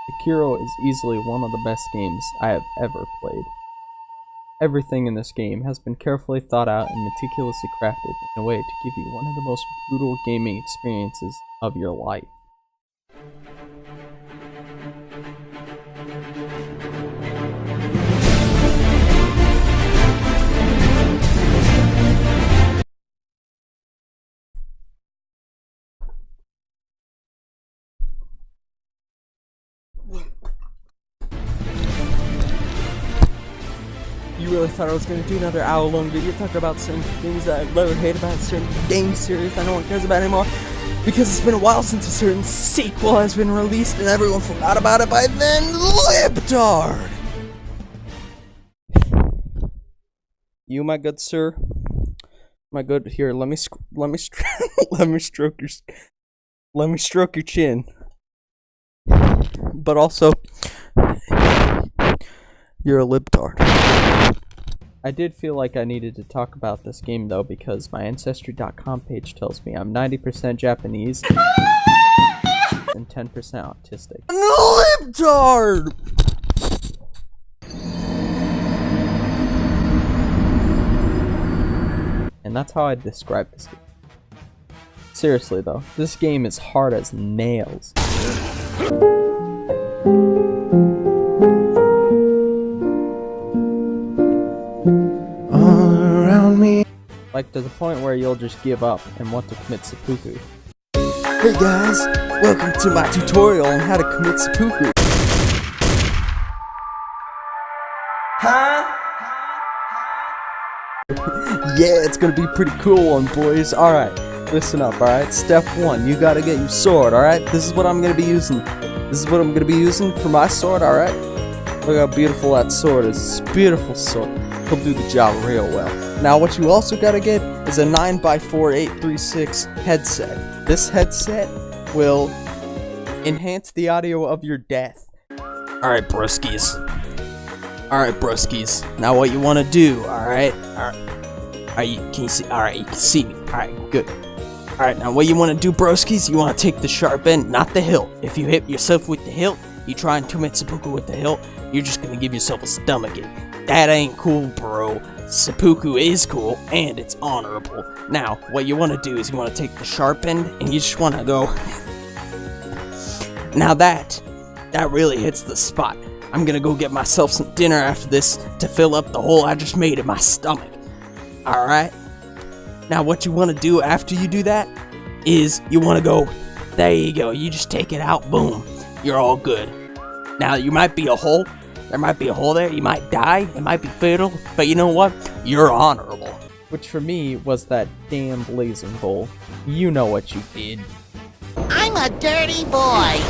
Sekiro is easily one of the best games I have ever played. Everything in this game has been carefully thought out and meticulously crafted in a way to give you one of the most brutal gaming experiences of your life. You really thought I was going to do another hour-long video talking about certain things that I love or hate about a certain game series that no one cares about anymore? Because it's been a while since a certain sequel has been released and everyone forgot about it by then. Libtard! You, my good sir, my good, here, let me stroke your chin. But also, you're a libtard. I did feel like I needed to talk about this game though, because my Ancestry.com page tells me I'm 90% Japanese and 10% autistic. Libtard! And that's how I describe this game. Seriously though, this game is hard as nails. Like to the point where you'll just give up and want to commit seppuku. Hey guys, welcome to my tutorial on how to commit seppuku. Huh? Yeah, it's gonna be a pretty cool one, boys. Alright, listen up, alright? Step 1, you gotta get your sword, alright? This is what I'm gonna be using. This is what I'm gonna be using for my sword, alright? Look how beautiful that sword is. It's a beautiful sword. He'll do the job real well. Now what you also gotta get is a 9x4836 headset. This headset will enhance the audio of your death. Alright broskies. Alright broskies. Now what you wanna do, alright? Can you see? Alright, you can see me. Alright, good. Alright, now what you wanna do broskies, you wanna take the sharp end, not the hilt. If you hit yourself with the hilt, you try and commit seppuku with the hilt, you're just gonna give yourself a stomachache. That ain't cool, bro. Seppuku is cool, and it's honorable. Now, what you want to do is you want to take the sharp end, and you just want to go... Now that really hits the spot. I'm gonna go get myself some dinner after this to fill up the hole I just made in my stomach. Alright? Now, what you want to do after you do that is you want to go... There you go. You just take it out. Boom. You're all good. Now, you might be a hole. There might be a hole there, you might die, it might be fatal, but you know what? You're honorable. Which for me was that damn blazing hole. You know what you did. I'm a dirty boy!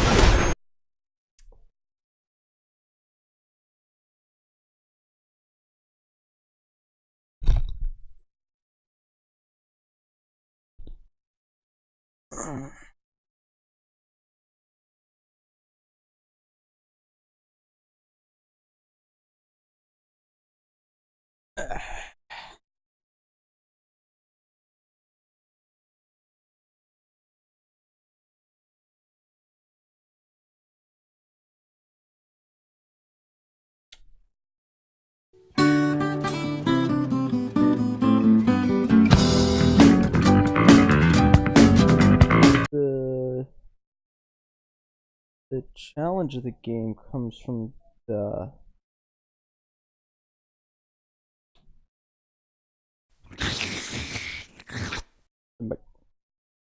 The challenge of the game comes from the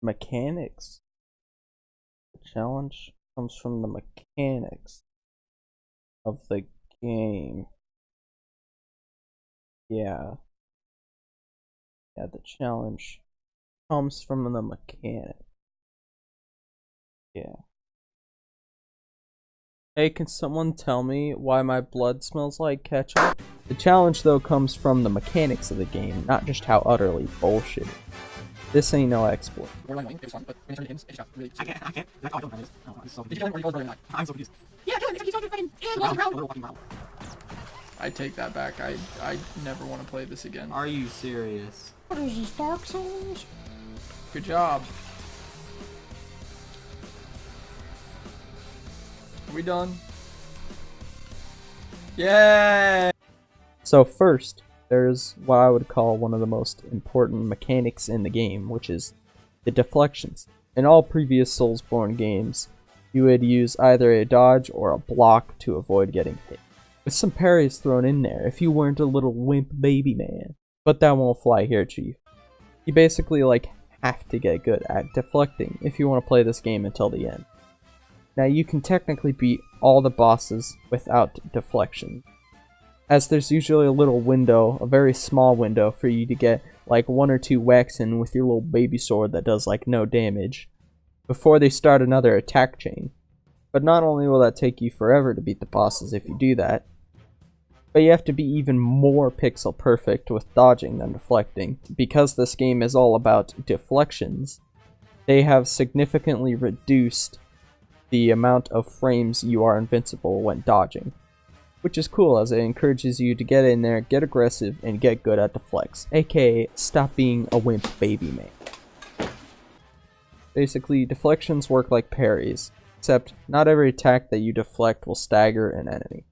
mechanics. The challenge comes from the mechanics of the game. Yeah, the challenge comes from the mechanic. Yeah. Hey, can someone tell me why my blood smells like ketchup? The challenge, though, comes from the mechanics of the game, not just how utterly bullshit. This ain't no exploit. I can't. That's all I don't know. Did you kill him or you both I'm so confused. Yeah, kill him. He's on your fucking I take that back. I never want to play this again. Are you serious? What is this, Dark Souls? Good job. we done? Yay! So first, there's what I would call one of the most important mechanics in the game, which is the deflections. In all previous Soulsborne games, you would use either a dodge or a block to avoid getting hit, with some parries thrown in there if you weren't a little wimp baby man. But that won't fly here, Chief. You basically have to get good at deflecting if you want to play this game until the end. Now you can technically beat all the bosses without deflection, as there's usually a little window, a very small window, for you to get like 1 or 2 whacks in with your little baby sword that does like no damage, before they start another attack chain. But not only will that take you forever to beat the bosses if you do that, but you have to be even more pixel perfect with dodging than deflecting. Because this game is all about deflections, they have significantly reduced the amount of frames you are invincible when dodging, which is cool as it encourages you to get in there, get aggressive, and get good at deflects, aka stop being a wimp baby man. Basically, deflections work like parries, except not every attack that you deflect will stagger an enemy,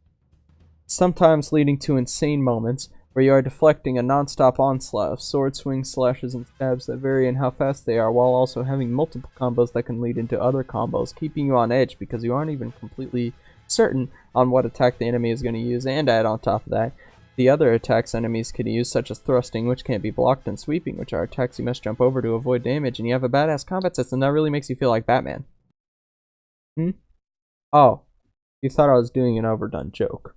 sometimes leading to insane moments where you are deflecting a non-stop onslaught of sword swings, slashes, and stabs that vary in how fast they are, while also having multiple combos that can lead into other combos, keeping you on edge because you aren't even completely certain on what attack the enemy is going to use. And add on top of that, the other attacks enemies can use, such as thrusting, which can't be blocked, and sweeping, which are attacks you must jump over to avoid damage, and you have a badass combat system that really makes you feel like Batman. Oh, you thought I was doing an overdone joke.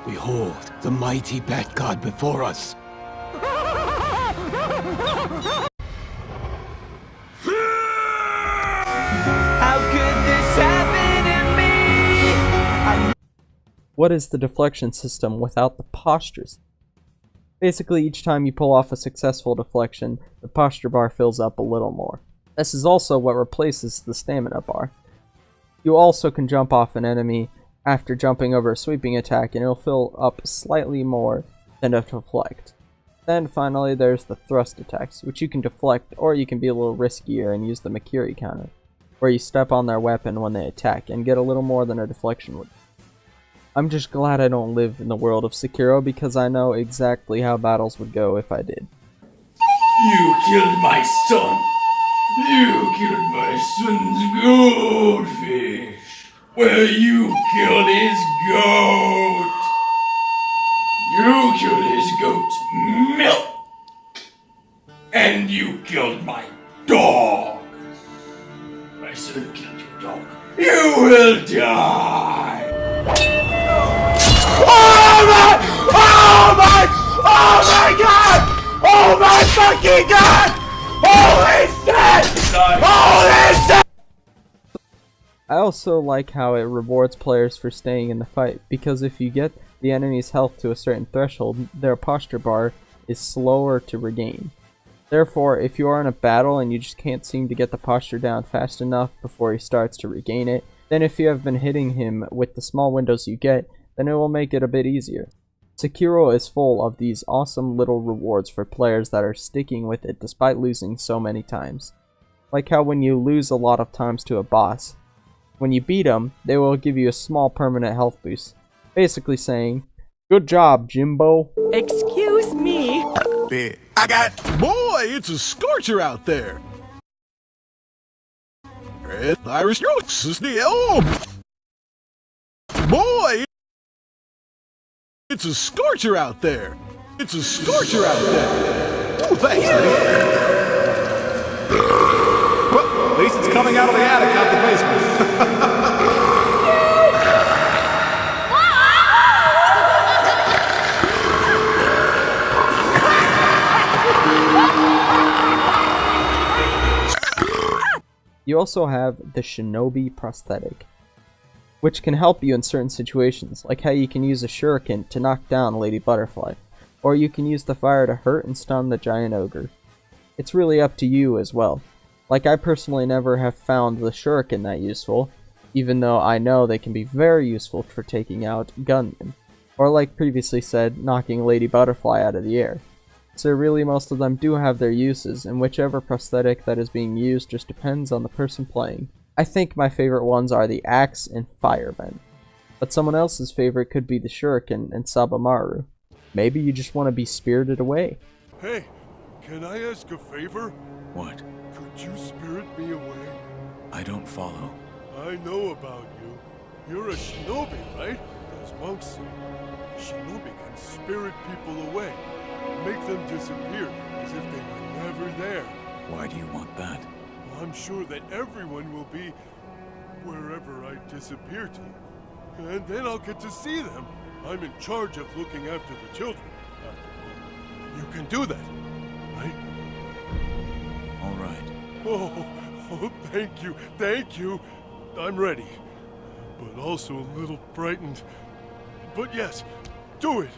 Behold, the mighty Bat God before us. How could this happen to me? What is the deflection system without the postures? Basically, each time you pull off a successful deflection, the posture bar fills up a little more. This is also what replaces the stamina bar. You also can jump off an enemy after jumping over a sweeping attack, and it'll fill up slightly more than a deflect. Then finally there's the thrust attacks, which you can deflect, or you can be a little riskier and use the Makiri counter, where you step on their weapon when they attack and get a little more than a deflection would. I'm just glad I don't live in the world of Sekiro, because I know exactly how battles would go if I did. You killed my son. You killed my son's goldfish. Well, you killed his goat. You killed his goat's milk. And you killed my dog. My son killed your dog. You will die. Oh my! Oh my! Oh my God! Oh my fucking God! Holy shit! Holy shit! I also like how it rewards players for staying in the fight, because if you get the enemy's health to a certain threshold, their posture bar is slower to regain. Therefore, if you are in a battle and you just can't seem to get the posture down fast enough before he starts to regain it, then if you have been hitting him with the small windows you get, then it will make it a bit easier. Sekiro is full of these awesome little rewards for players that are sticking with it despite losing so many times. Like how when you lose a lot of times to a boss, when you beat them, they will give you a small permanent health boost, basically saying, "Good job, Jimbo." Excuse me. I got. Boy, it's a scorcher out there. Irish Roots is the Boy, it's a scorcher out there. It's a scorcher out there. Oh, thanks. Well, at least it's coming out of the attic, not the basement. You also have the Shinobi prosthetic, which can help you in certain situations, like how you can use a shuriken to knock down Lady Butterfly, or you can use the fire to hurt and stun the giant ogre. It's really up to you as well. Like, I personally never have found the shuriken that useful, even though I know they can be very useful for taking out gunmen, or like previously said, knocking Lady Butterfly out of the air. So really most of them do have their uses, and whichever prosthetic that is being used just depends on the person playing. I think my favorite ones are the axe and firebend, but someone else's favorite could be the shuriken and Sabamaru. Maybe you just want to be spirited away. Hey, can I ask a favor? What? Could you spirit me away? I don't follow. I know about you. You're a shinobi, right? As monks say. Shinobi can spirit people away. Make them disappear as if they were never there. Why do you want that? I'm sure that everyone will be wherever I disappear to. And then I'll get to see them. I'm in charge of looking after the children. After all, you can do that, right? All right. Oh, thank you. I'm ready. But also a little frightened. But yes, do it.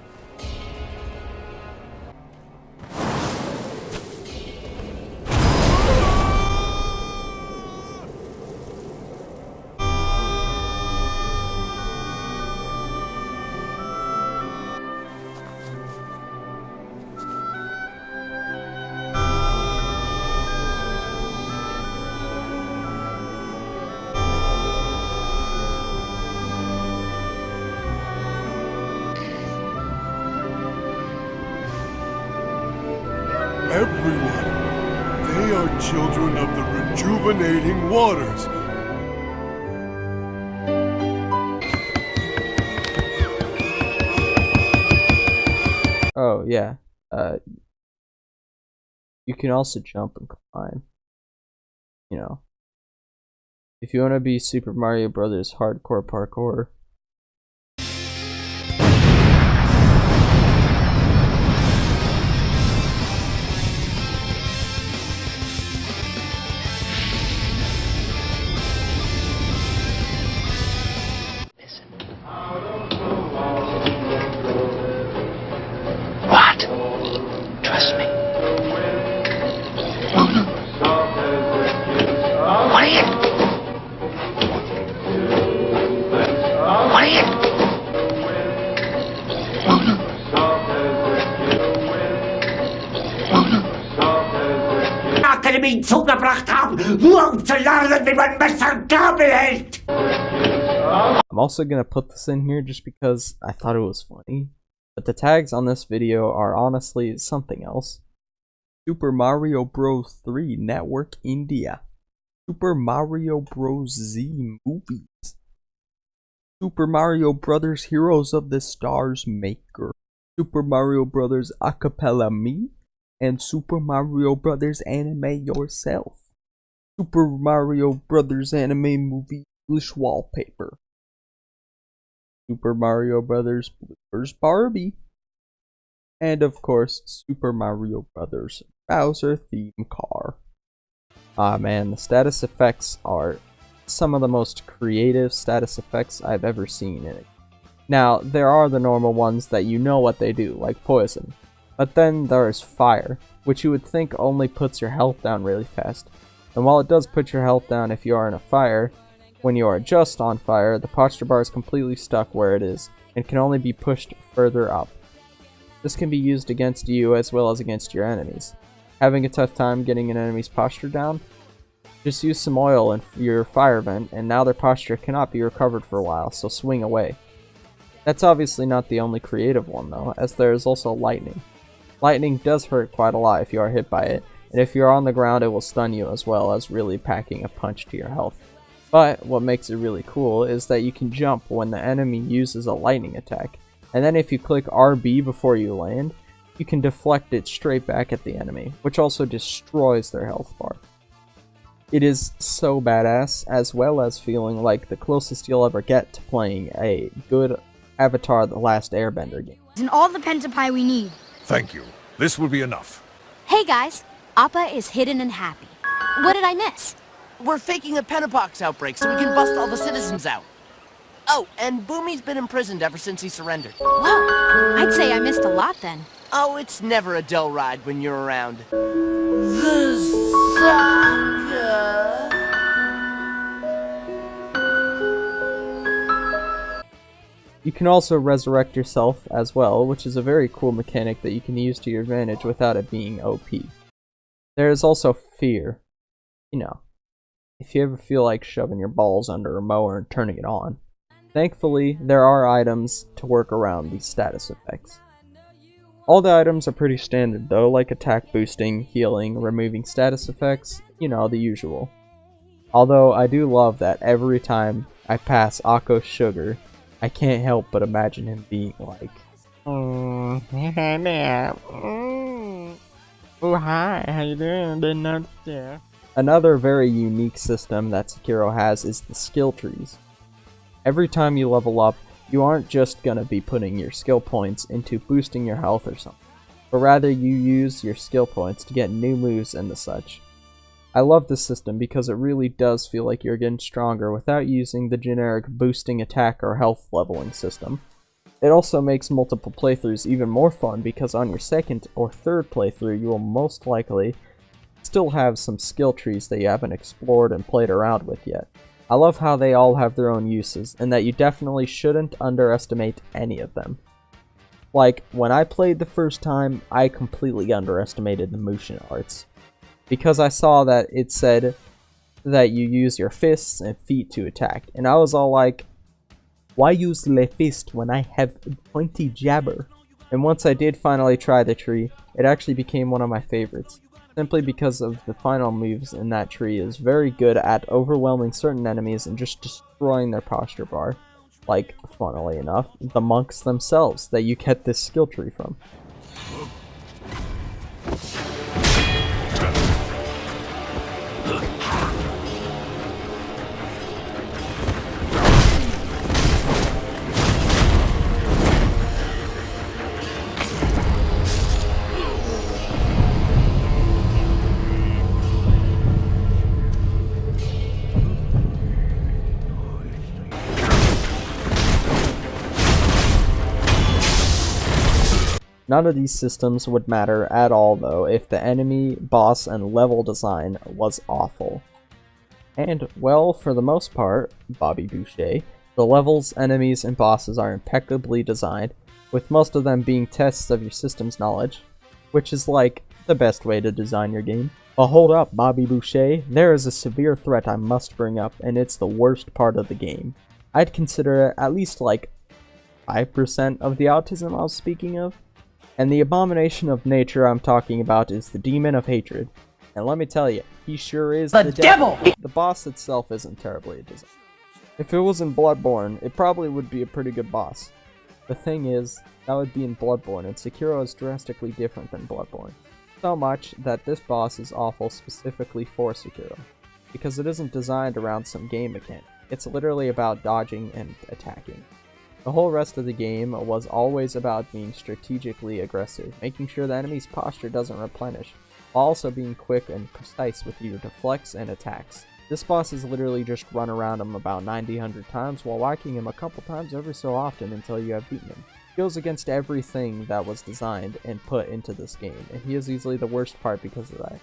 Everyone, they are children of the rejuvenating waters. Oh yeah, you can also jump and climb. You know, if you want to be Super Mario Brothers hardcore parkour. What? Trust me. What are you? What are you? Akademie zugebracht haben, nur um zu lernen, wie man Messer und Gabel hält. I'm also gonna put this in here just because I thought it was funny. But the tags on this video are honestly something else. Super Mario Bros. 3 Network India. Super Mario Bros. Z Movies. Super Mario Brothers Heroes of the Stars Maker. Super Mario Brothers Acapella Me. And Super Mario Brothers Anime Yourself. Super Mario Brothers Anime Movie English Wallpaper. Super Mario Brothers Bloopers Barbie. And of course, Super Mario Brothers Bowser theme car. Ah man, the status effects are some of the most creative status effects I've ever seen in it. Now, there are the normal ones that you know what they do, like poison. But then there's fire, which you would think only puts your health down really fast. And while it does put your health down if you are in a fire, when you are just on fire, the posture bar is completely stuck where it is, and can only be pushed further up. This can be used against you as well as against your enemies. Having a tough time getting an enemy's posture down? Just use some oil in your fire vent, and now their posture cannot be recovered for a while, so swing away. That's obviously not the only creative one though, as there is also lightning. Lightning does hurt quite a lot if you are hit by it, and if you're on the ground it will stun you as well as really packing a punch to your health. But what makes it really cool is that you can jump when the enemy uses a lightning attack, and then if you click RB before you land, you can deflect it straight back at the enemy, which also destroys their health bar. It is so badass, as well as feeling like the closest you'll ever get to playing a good Avatar The Last Airbender game. And all the pentapi we need. Thank you. This will be enough. Hey guys, Appa is hidden and happy. What did I miss? We're faking a pentapox outbreak so we can bust all the citizens out. Oh, and Boomy's been imprisoned ever since he surrendered. Whoa, I'd say I missed a lot then. Oh, it's never a dull ride when you're around. The saga. You can also resurrect yourself as well, which is a very cool mechanic that you can use to your advantage without it being OP. There is also fear. You know, if you ever feel like shoving your balls under a mower and turning it on. Thankfully, there are items to work around these status effects. All the items are pretty standard though, like attack boosting, healing, removing status effects, you know, the usual. Although I do love that every time I pass Akko's Sugar, I can't help but imagine him being like, "Oh, hi there. Oh, hi, how you doing? Didn't notice you." Another very unique system that Sekiro has is the skill trees. Every time you level up, you aren't just gonna be putting your skill points into boosting your health or something, but rather you use your skill points to get new moves and the such. I love this system because it really does feel like you're getting stronger without using the generic boosting attack or health leveling system. It also makes multiple playthroughs even more fun because on your second or third playthrough you will most likely still have some skill trees that you haven't explored and played around with yet. I love how they all have their own uses and that you definitely shouldn't underestimate any of them. Like, when I played the first time, I completely underestimated the motion arts. Because I saw that it said that you use your fists and feet to attack, and I was all like, why use le fist when I have pointy jabber? And once I did finally try the tree, it actually became one of my favorites, simply because of the final moves in that tree is very good at overwhelming certain enemies and just destroying their posture bar. Like, funnily enough, the monks themselves that you get this skill tree from. None of these systems would matter at all though if the enemy, boss, and level design was awful. And, well, for the most part, Bobby Boucher, the levels, enemies, and bosses are impeccably designed, with most of them being tests of your system's knowledge, which is like the best way to design your game. But hold up, Bobby Boucher, there is a severe threat I must bring up, and it's the worst part of the game. I'd consider it at least like 5% of the autism I was speaking of. And the abomination of nature I'm talking about is the Demon of Hatred. And let me tell you, he sure is the devil! The boss itself isn't terribly designed. If it was in Bloodborne, it probably would be a pretty good boss. The thing is, that would be in Bloodborne, and Sekiro is drastically different than Bloodborne. So much that this boss is awful specifically for Sekiro, because it isn't designed around some game mechanic. It's literally about dodging and attacking. The whole rest of the game was always about being strategically aggressive, making sure the enemy's posture doesn't replenish, while also being quick and precise with your deflects and attacks. This boss is literally just run around him about 90-100 times while whacking him a couple times every so often until you have beaten him. He goes against everything that was designed and put into this game, and he is easily the worst part because of that.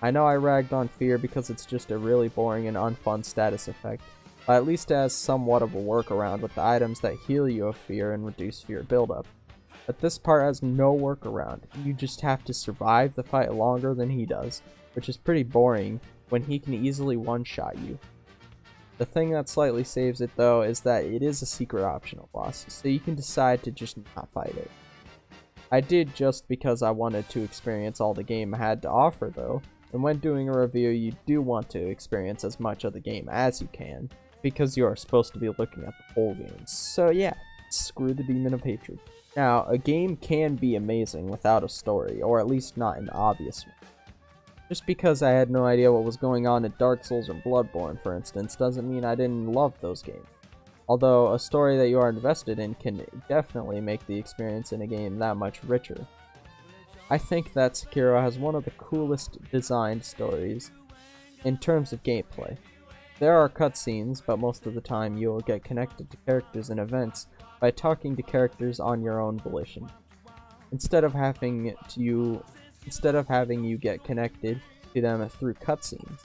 I know I ragged on Fear because it's just a really boring and unfun status effect, but at least it has somewhat of a workaround with the items that heal you of fear and reduce fear buildup. But this part has no workaround, you just have to survive the fight longer than he does, which is pretty boring when he can easily one-shot you. The thing that slightly saves it though is that it is a secret optional boss, so you can decide to just not fight it. I did just because I wanted to experience all the game had to offer though, and when doing a review you do want to experience as much of the game as you can, because you are supposed to be looking at the whole game. So yeah, screw the Demon of Hatred. Now, a game can be amazing without a story, or at least not an obvious one. Just because I had no idea what was going on in Dark Souls or Bloodborne, for instance, doesn't mean I didn't love those games. Although, a story that you are invested in can definitely make the experience in a game that much richer. I think that Sekiro has one of the coolest designed stories in terms of gameplay. There are cutscenes, but most of the time you will get connected to characters and events by talking to characters on your own volition, instead of having you get connected to them through cutscenes.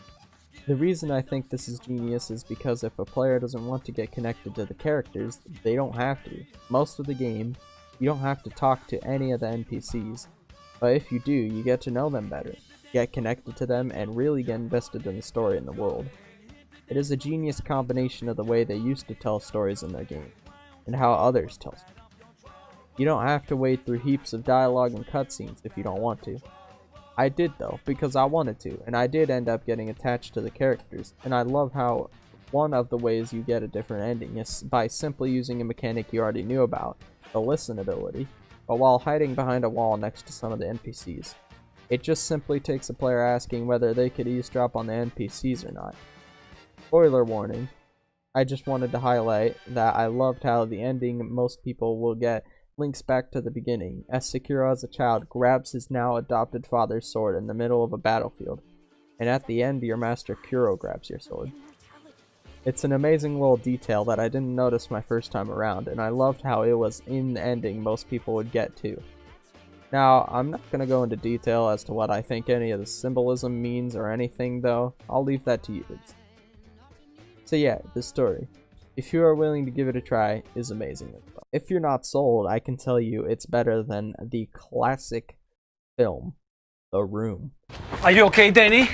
The reason I think this is genius is because if a player doesn't want to get connected to the characters, they don't have to. Most of the game, you don't have to talk to any of the NPCs, but if you do, you get to know them better, get connected to them, and really get invested in the story and the world. It is a genius combination of the way they used to tell stories in their game, and how others tell stories. You don't have to wade through heaps of dialogue and cutscenes if you don't want to. I did though, because I wanted to, and I did end up getting attached to the characters, and I love how one of the ways you get a different ending is by simply using a mechanic you already knew about, the listen ability, but while hiding behind a wall next to some of the NPCs. It just simply takes a player asking whether they could eavesdrop on the NPCs or not. Spoiler warning, I just wanted to highlight that I loved how the ending most people will get links back to the beginning, as Sekiro as a child grabs his now adopted father's sword in the middle of a battlefield, and at the end your master Kuro grabs your sword. It's an amazing little detail that I didn't notice my first time around, and I loved how it was in the ending most people would get too. Now, I'm not going to go into detail as to what I think any of the symbolism means or anything though, I'll leave that to you. So yeah, the story, if you are willing to give it a try, is amazing as well. If you're not sold, I can tell you it's better than the classic film, The Room. Are you okay, Danny?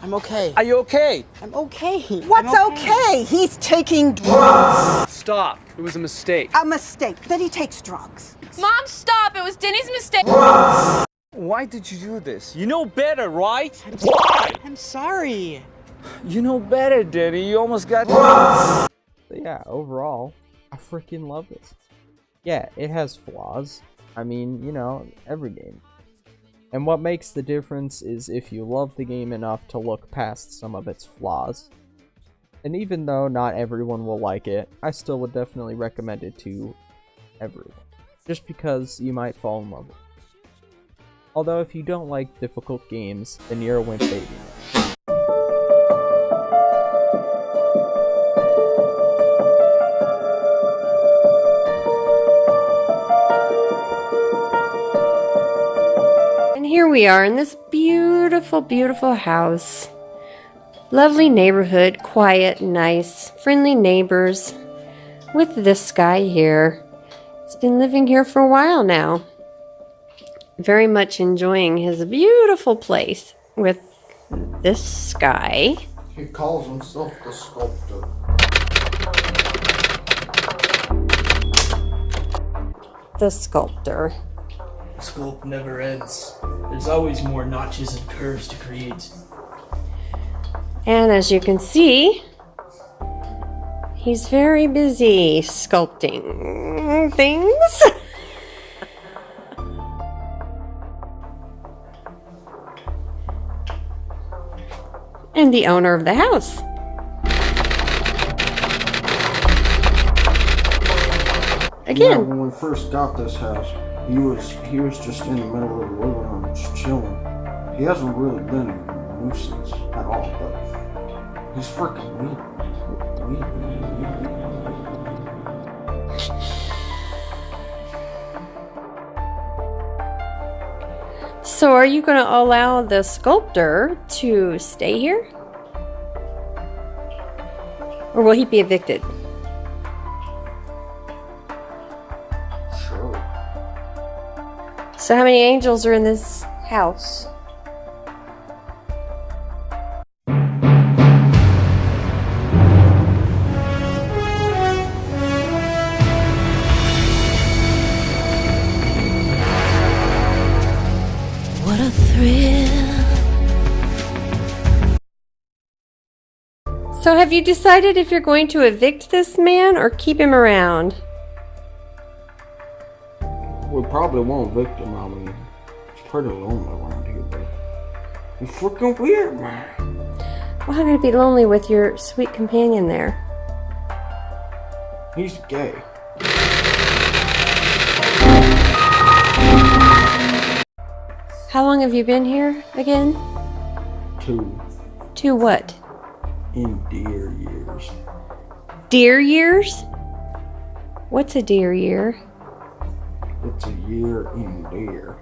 I'm okay. Are you okay? I'm okay. What's okay? He's taking drugs. Stop. It was a mistake. A mistake. That he takes drugs. Mom, stop! It was Denny's mistake. Why did you do this? You know better, right? I'm sorry. You know better, Danny. You almost got... But yeah, overall, I freaking love this. Yeah, it has flaws. I mean, you know, every game. And what makes the difference is if you love the game enough to look past some of its flaws. And even though not everyone will like it, I still would definitely recommend it to everyone. Just because you might fall in love with it. Although if you don't like difficult games, then you're a wimp baby. Here we are in this beautiful, beautiful house. Lovely neighborhood, quiet, nice, friendly neighbors with this guy here. He's been living here for a while now. Very much enjoying his beautiful place with this guy. He calls himself the sculptor. The sculptor. Sculpt never ends. There's always more notches and curves to create. And as you can see, he's very busy sculpting things. And the owner of the house. Again. Yeah, when we first got this house, he was just in the middle of the living room, just chilling. He hasn't really been a nuisance at all, but he's freaking weird. So are you going to allow the sculptor to stay here? Or will he be evicted? Sure. So how many angels are in this house? What a thrill. So have you decided if you're going to evict this man or keep him around? We probably won't evict him. I mean, it's pretty lonely around here, but he's freaking weird, man. Well, how could it be lonely with your sweet companion there? He's gay. How long have you been here again? 2 2 what? in deer years. Deer years? What's a deer year? It's a year in deer.